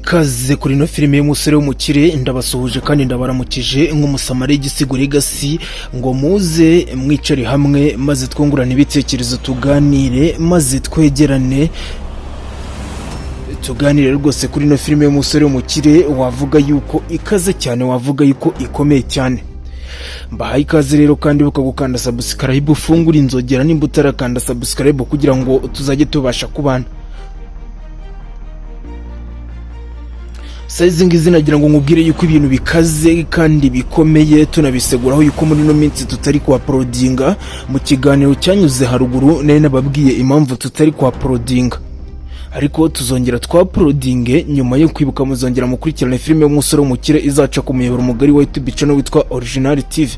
ikaze kuri no filime y'umusore w'umukire ndabasuhuje kandi ndabaramukije nk'umusamari y'igisigo Legacy ngo muze mwicare hamwe maze twungurane ibitekerezo tuganire maze twegerane tuganire rwose kuri no filime y'umusore w'umukire wavuga yuko ikaze cyane wavuga yuko ikomeye cyane. Mbahaye ikaze rero kandi ukagukanda subscribe ufungura inzogera nimba utarakanda subscribe kugira ngo tuzajye tubasha kubana. Saizi ngizi nagira ngo nkubwire yuko ibintu bikaze kandi bikomeye tunabiseguraho yuko muri no minsi tutari kwa uploadinga mu kiganiro cyanyuze haruguru nari nababwiye impamvu tutari kwa uploadinga, ariko tuzongera twa uploadinge nyuma yo kwibuka muzongera mukurikirana filime y'umusore w'umukire izaca ku muyoboro mugari wa YouTube channel witwa Original TV.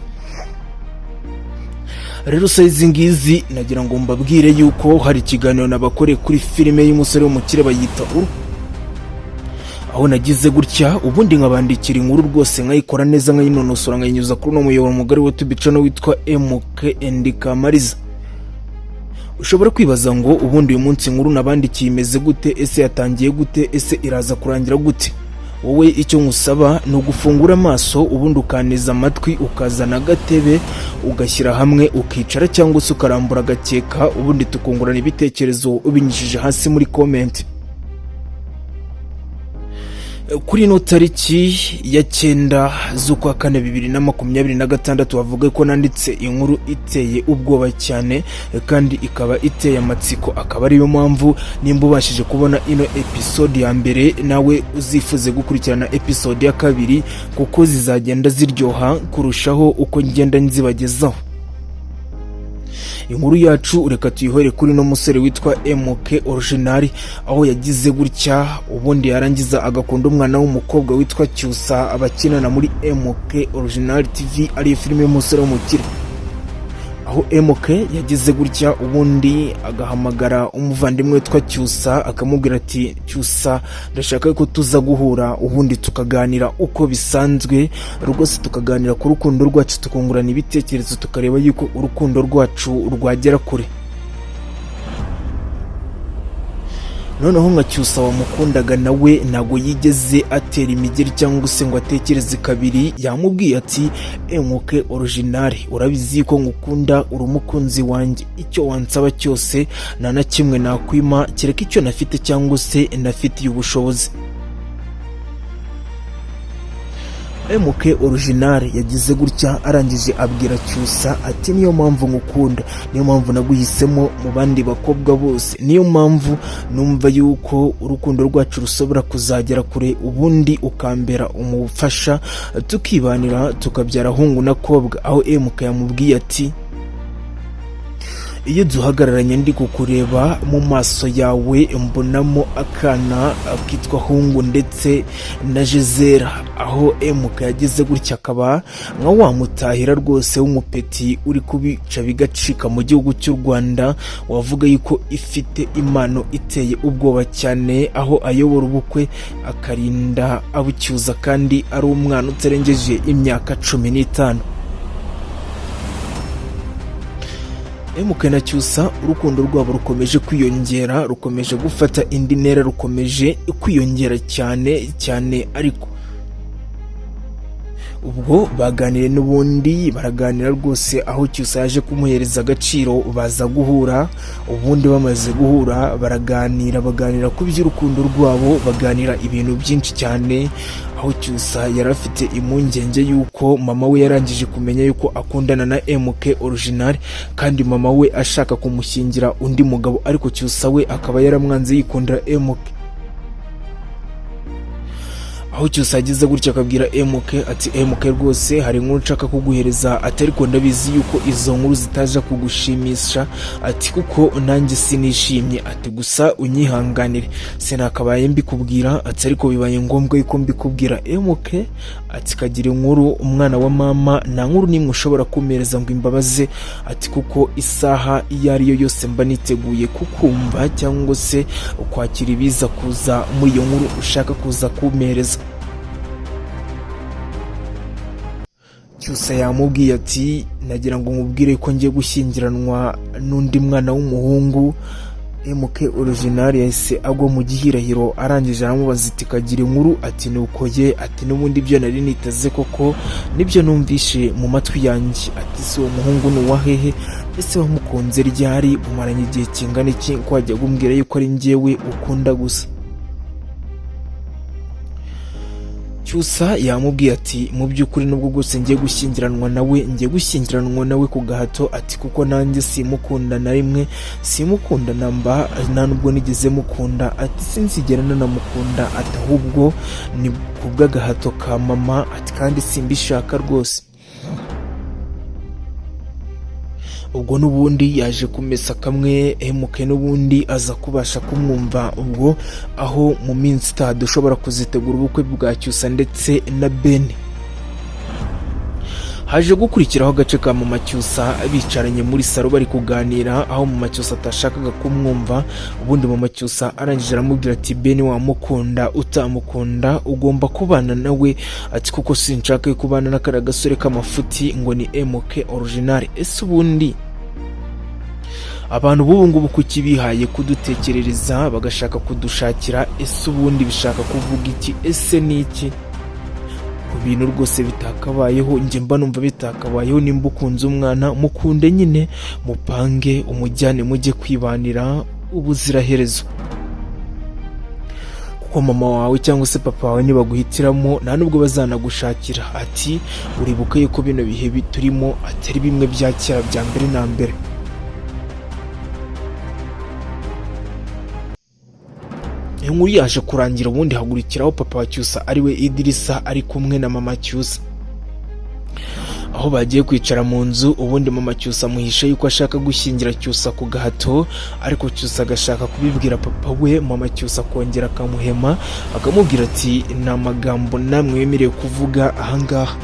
Rero saizi ngizi nagira ngo mbabwire yuko hari ikiganiro nabakore kuri filime y'umusore w'umukire bayita aho nagize gutya ubundi nkabandikira inkuru rwose nkayikora neza nkayinonosora nkayinyuza kuri no muyoboro mugari wa YouTube channel witwa MK Kamariza. Ushobora kwibaza ngo ubundi uyu munsi inkuru nabandikiye imeze gute, ese yatangiye gute, ese iraza kurangira gute? Wowe icyo ngusaba no gufungura amaso ubundi ukaneza amatwi ukazana agatebe ugashyira hamwe ukicara cyangwa se ukarambura agakeka ubundi tukungurana ibitekerezo ubinyishije hasi muri comment. Kuri no tariki ya 9 z'ukwa kane 2026 wavuga ko nanditse inkuru iteye ubwoba cyane kandi ikaba iteye amatsiko, akaba ariyo mpamvu nimba ubashije kubona ino episode ya mbere nawe uzifuze gukurikirana episode ya kabiri kuko zizagenda ziryoha kurushaho uko ngenda nzibagezaho. Inkuru yacu ureka tuyihore kuri no musore witwa MK Original aho yagize gutya ubundi yarangiza agakunda umwana w'umukobwa witwa Cyusa abakinana muri MK Original TV ari filime y'umusore w'umukire. Aho MK yagize gutya ubundi agahamagara umuvandimwe witwa Cyusa akamubwira ati Cyusa ndashaka ko tuza guhura ubundi tukaganira uko bisanzwe rwose tukaganira ku rukundo rwacu tukungurana ibitekerezo tukareba yuko urukundo rwacu rwagera kure. Noneho nka Cyusa wamukundaga nawe ntago yigeze atera imigeri cyangwa se ngo atekereze kabiri, yamubwiye ati MK Original urabizi ko ngukunda uri umukunzi wanjye, icyo wansaba cyose nta na kimwe nakwima kereka icyo nafite cyangwa se nafitiye ubushobozi. MK Original yagize gutya arangije abwira Cyusa ati niyo mpamvu ngukunda, niyo mpamvu naguhisemo mu bandi bakobwa bose, niyo mpamvu numva yuko urukundo rwacu rusobora kuzagera kure ubundi ukambera umufasha tukibanira tukabyara hungu na kobwa. Aho MK yamubwiye ati iyo duhagararanye ndi kukureba mu maso yawe mbonamo akana akitwa hungu ndetse na Jezera. Aho MK yagize gutya akaba nka wamutahira rwose w'umupeti uri kubica bigacika mu gihugu cy'u Rwanda wavuga yuko ifite impano iteye ubwoba cyane, aho ayobora ubukwe akarinda abucyuza kandi ari umwana utarengeje imyaka 15. MK na Cyusa urukundo rwabo rukomeje kwiyongera, rukomeje gufata indi ntera, rukomeje kwiyongera cyane ariko ubwo baganire n'ubundi baraganira rwose aho Cyusa yaje kumuhereza agaciro baza guhura. Ubundi bamaze guhura baganira ku by'urukundo rwabo, baganira ibintu byinshi cyane, aho Cyusa yarafite impungenge yuko mama we yarangije kumenya yuko akundana na MK Original kandi mama we ashaka kumushyingira undi mugabo, ariko Cyusa we akaba yaramwanze yikundira MK. Aho Cyusa yagize gutya akabwira MK ati MK rwose hari inkuru nshaka kuguhereza, ati ariko ndabizi yuko izo nkuru zitaje kugushimisha, ati kuko nanjye sinishimye, ati gusa unyihanganire sinakabaye mbikubwira, ati ariko bibaye ngombwa yuko mbikubwira MK, ati kagira inkuru umwana wa mama nta nkuru nimwe ushobora kumereza ngo imbabaze, ati kuko isaha iyo ari yo yose mba niteguye kukumva cyangwa se kwakira ibiza kuza muri iyo nkuru ushaka kuza kumereza. Cyusa yamubwiye ati nagira ngo nkubwire ko ngiye gushyingiranwa n'undi mwana w'umuhungu MK Original yahise agwa mu gihirahiro, arangije aramubaza ati kagira inkuru, ati nuko ye, ati n'ubundi ibyo nari niteze koko nibyo numvishe mu matwi yanjye, ati si uwo muhungu ni uwahehe, ese wamukunze ryari, mumaranye igihe kingana iki ko wajya gumbwira yuko ari njyewe ukunda gusa. Cyusa yamubwiye ati mu by'ukuri nubwo bwose ngiye gushyingiranwa nawe ku gahato, ati kuko nanjye simukunda na rimwe, simukunda namba, nta nubwo nigeze mukunda, ati sinzigera nanamukunda, ati ahubwo ni kubw'agahato ka mama, ati kandi simbishaka rwose. Ubwo n'ubundi yaje kumesa kamwe MK n'ubundi aza kubasha kumwumva, ubwo aho mu minsi itaha dushobora kuzitegura ubukwe bwa Cyusa ndetse na Ben. Haje gukurikiraho agace ka Mama Cyusa bicaranye muri salo bari kuganira, aho Mama Cyusa atashakaga kumwumva, ubundi Mama Cyusa arangije aramubwira ati Ben wamukunda utamukunda ugomba kubana nawe, ati kuko sinshaka kubana n'akara gasore k'amafuti ngo ni MK Original. Ese ubundi abantu b'ubu ngubu kuki bihaye kudutekerereza bagashaka kudushakira, ese ubundi bishaka kuvuga iki, ese ni iki? Ku bintu rwose bitakabayeho, njye mba numva bitakabayeho. Nimba ukunze umwana mukunde nyine, mupange umujyane mujye kwibanira ubuziraherezo, kuko mama wawe cyangwa se papa wawe nibaguhitiramo nta nubwo bazanagushakira. Ati uribuke yuko bino bihe turimo atari bimwe bya kera bya mbere na mbere. Inkuru yaje kurangira, ubundi hagurikiraho papa wa Cyusa ariwe Idirisa ari kumwe na Mama Cyusa, aho bagiye kwicara mu nzu. Ubundi Mama Cyusa amuhisha yuko ashaka gushyingira Cyusa ku gahato, ariko Cyusa agashaka kubibwira papa we. Mama Cyusa akongera akamuhema, akamubwira ati nta magambo namwe wemerewe kuvuga ahangaha.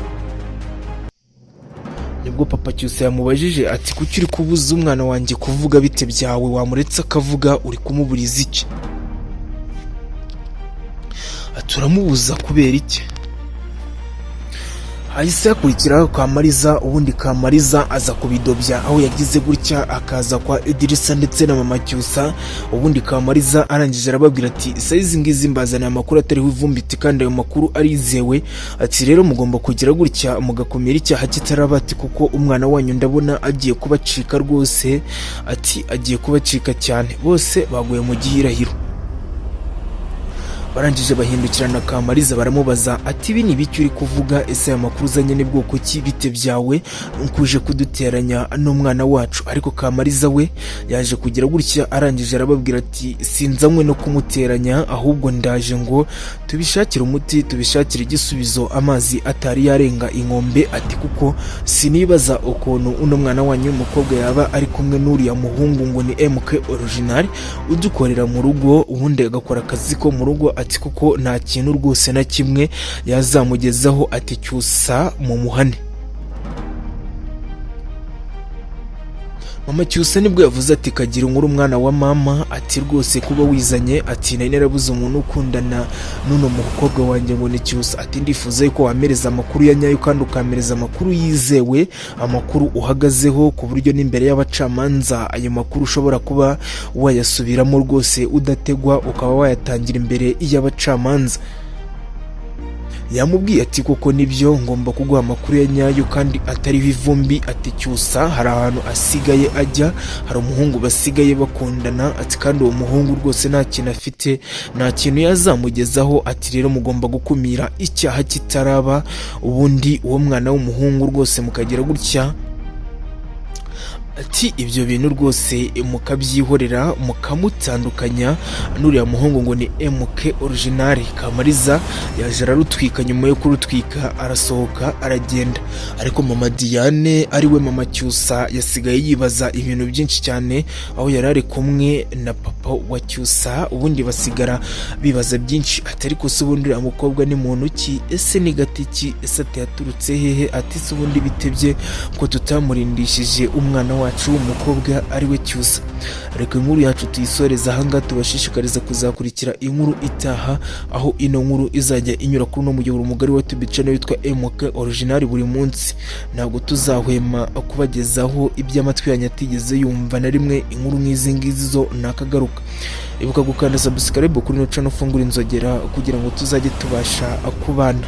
Nibwo papa Cyusa yamubajije ati kuki uri kubuza umwana wanjye kuvuga, bite byawe, wamuretse akavuga, uri kumuburiza iki? Turamubuza kubera iki? Hahise hakurikiraho Kamariza, ubundi Kamariza aza kubidobya, aho yagize gutya akaza kwa Idirisa ndetse na Mama Cyusa. Ubundi Kamariza arangije arababwira ati saizi ngizi mbazaniye amakuru atariho ivumbiti kandi ayo makuru arizewe, ati rero mugomba kugira gutya mugakomera icyaha kitaraba, ati kuko umwana wanyu ndabona agiye kubacika rwose, ati agiye kubacika cyane, bose baguye mu gihirahiro. Barangije bahindukirana Kamariza baramubaza ati ibi ni biki uri kuvuga, ese aya makuru uzanye ni bwoko ki, bite byawe ukuje kuduteranya n'umwana wacu? Ariko Kamariza we yaje kugira gutya, arangije arababwira ati sinzanywe no kumuteranya, ahubwo ndaje ngo tubishakire umuti, tubishakire igisubizo, amazi atari yarenga inkombe, ati kuko sinibaza ukuntu uno mwana wanyu w'umukobwa yaba ari kumwe n'uriya muhungu ngo ni MK Original udukorera mu rugo, ubundi agakora akazi ko mu rugo, ati kuko nta kintu rwose na kimwe yazamugezaho, ati Cyusa mu muhane. Mama Cyusa nibwo yavuze ati kagira inkuru umwana wa mama, ati rwose kuba wizanye, ati nari narabuze umuntu ukundana n'uno mukobwa wanjye ngo ni Cyusa, ati ndifuza yuko wamereza amakuru ya nyayo kandi ukamereza amakuru yizewe, amakuru uhagazeho, ku buryo n'imbere y'abacamanza ayo makuru ushobora kuba wayasubiramo rwose udategwa, ukaba wayatangira imbere y'abacamanza. Yamubwiye ati koko nibyo, ngomba kuguha amakuru ya nyayo kandi atariho ivumbi, ati Cyusa hari ahantu asigaye ajya, hari umuhungu basigaye bakundana, ati kandi uwo muhungu rwose nta kintu afite, nta kintu yazamugezaho, ati rero mugomba gukumira icyaha kitaraba, ubundi uwo mwana w'umuhungu rwose mukagira gutya, ati ibyo bintu rwose mukabyihorera mukamutandukanya n'uriya muhungu ngo ni MK Original. Kamariza yaje ararutwika, nyuma yo kurutwika arasohoka aragenda, ariko Mama Diane ariwe Mama Cyusa yasigaye yibaza ibintu byinshi cyane, aho yari ari kumwe na papa wa Cyusa, ubundi basigara bibaza byinshi, ati ariko se ubundi uriya mukobwa ni muntu ki, ese ni gatiki, ese ati yaturutse hehe, ati se ubundi bitebye ko tutamurindishije umwana wa wacu w'umukobwa ariwe Cyusa. Reka inkuru yacu tuyisoreza ahangaha, tubashishikariza kuzakurikira inkuru itaha, aho ino nkuru izajya inyura kuri uno muyoboro mugari wa YouTube channel witwa MK Original buri munsi. Ntabwo tuzahwema kubagezaho iby'amatwi yanyu atigeze yumva na rimwe. Inkuru nk'izi ngizi zo nakagaruka. Ibuka gukanda subscribe kuri no channel, ufungura inzogera kugira ngo tuzajye tubasha kubana.